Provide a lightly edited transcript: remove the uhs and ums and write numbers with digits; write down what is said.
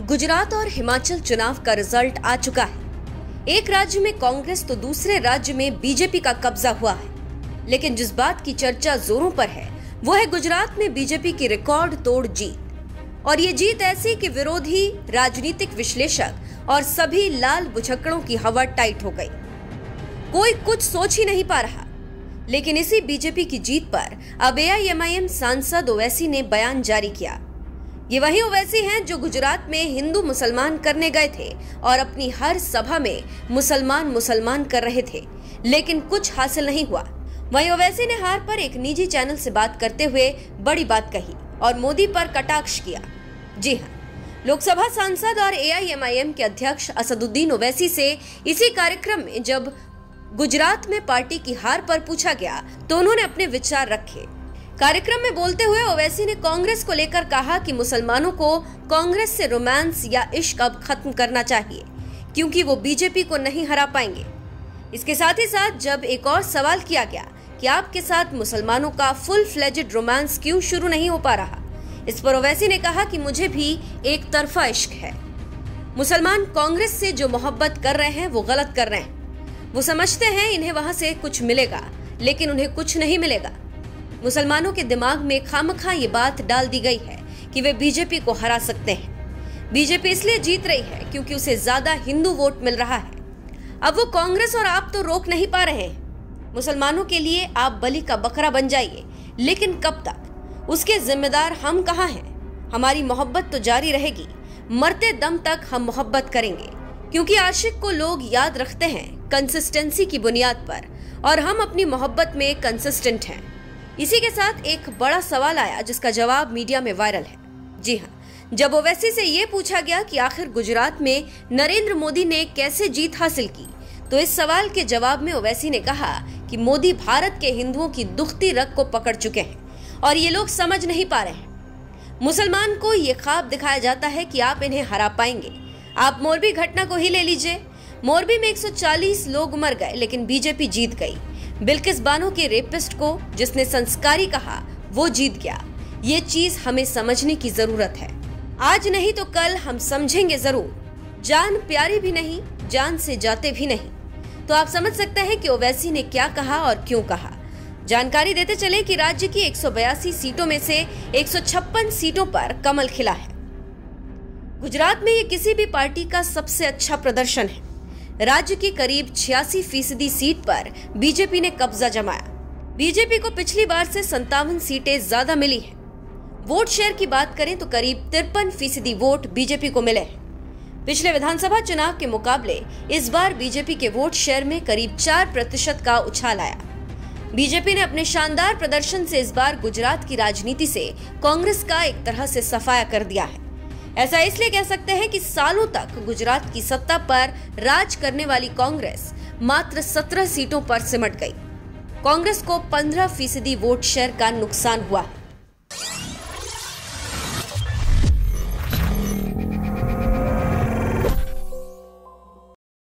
गुजरात और हिमाचल चुनाव का रिजल्ट आ चुका है। एक राज्य में कांग्रेस तो दूसरे राज्य में बीजेपी का कब्जा हुआ है। लेकिन जिस बात की चर्चा जोरों पर है वो है गुजरात में बीजेपी की रिकॉर्ड तोड़ जीत। और ये जीत ऐसी कि विरोधी, राजनीतिक विश्लेषक और सभी लाल बुछक्कड़ों की हवा टाइट हो गई। कोई कुछ सोच ही नहीं पा रहा। लेकिन इसी बीजेपी की जीत पर अब AIMIM सांसद ओवैसी ने बयान जारी किया। ये वही ओवैसी हैं जो गुजरात में हिंदू मुसलमान करने गए थे और अपनी हर सभा में मुसलमान कर रहे थे, लेकिन कुछ हासिल नहीं हुआ। वहीं ओवैसी ने हार पर एक निजी चैनल से बात करते हुए बड़ी बात कही और मोदी पर कटाक्ष किया। जी हाँ, लोकसभा सांसद और AIMIM के अध्यक्ष असदुद्दीन ओवैसी से इसी कार्यक्रम में जब गुजरात में पार्टी की हार पर पूछा गया तो उन्होंने अपने विचार रखे। कार्यक्रम में बोलते हुए ओवैसी ने कांग्रेस को लेकर कहा कि मुसलमानों को कांग्रेस से रोमांस या इश्क अब खत्म करना चाहिए, क्योंकि वो बीजेपी को नहीं हरा पाएंगे। इसके साथ ही साथ जब एक और सवाल किया गया कि आपके साथ मुसलमानों का फुल फ्लेजेड रोमांस क्यों शुरू नहीं हो पा रहा, इस पर ओवैसी ने कहा कि मुझे भी एक तरफा इश्क है। मुसलमान कांग्रेस से जो मोहब्बत कर रहे हैं वो गलत कर रहे हैं। वो समझते हैं इन्हें वहां से कुछ मिलेगा, लेकिन उन्हें कुछ नहीं मिलेगा। मुसलमानों के दिमाग में खामखा ये बात डाल दी गई है कि वे बीजेपी को हरा सकते हैं। बीजेपी इसलिए जीत रही है क्योंकि उसे ज्यादा हिंदू वोट मिल रहा है। अब वो कांग्रेस और आप तो रोक नहीं पा रहे हैं। मुसलमानों के लिए आप बलि का बकरा बन जाइए, लेकिन कब तक? उसके जिम्मेदार हम कहाँ हैं? हमारी मोहब्बत तो जारी रहेगी, मरते दम तक हम मोहब्बत करेंगे, क्योंकि आशिक को लोग याद रखते हैं कंसिस्टेंसी की बुनियाद पर, और हम अपनी मोहब्बत में कंसिस्टेंट हैं। इसी के साथ एक बड़ा सवाल आया जिसका जवाब मीडिया में वायरल है। जी हाँ, जब ओवैसी से ये पूछा गया कि आखिर गुजरात में नरेंद्र मोदी ने कैसे जीत हासिल की, तो इस सवाल के जवाब में ओवैसी ने कहा कि मोदी भारत के हिंदुओं की दुखती रग को पकड़ चुके हैं और ये लोग समझ नहीं पा रहे हैं। मुसलमान को ये ख्वाब दिखाया जाता है कि आप इन्हें हरा पाएंगे। आप मोरबी घटना को ही ले लीजिए। मोरबी में 140 लोग मर गए, लेकिन बीजेपी जीत गई। बिल्किस बानो के रेपिस्ट को जिसने संस्कारी कहा वो जीत गया। ये चीज हमें समझने की जरूरत है। आज नहीं तो कल हम समझेंगे जरूर। जान प्यारी भी नहीं, जान से जाते भी नहीं। तो आप समझ सकते हैं कि ओवैसी ने क्या कहा और क्यों कहा। जानकारी देते चले कि राज्य की 182 सीटों में से 156 सीटों पर कमल खिला है। गुजरात में ये किसी भी पार्टी का सबसे अच्छा प्रदर्शन है। राज्य की करीब 86% सीट पर बीजेपी ने कब्जा जमाया। बीजेपी को पिछली बार से 57 सीटें ज्यादा मिली हैं। वोट शेयर की बात करें तो करीब 53% वोट बीजेपी को मिले हैं। पिछले विधानसभा चुनाव के मुकाबले इस बार बीजेपी के वोट शेयर में करीब 4% का उछाल आया। बीजेपी ने अपने शानदार प्रदर्शन से इस बार गुजरात की राजनीति से कांग्रेस का एक तरह से सफाया कर दिया है। ऐसा इसलिए कह सकते हैं कि सालों तक गुजरात की सत्ता पर राज करने वाली कांग्रेस मात्र 17 सीटों पर सिमट गई। कांग्रेस को 15% वोट शेयर का नुकसान हुआ है।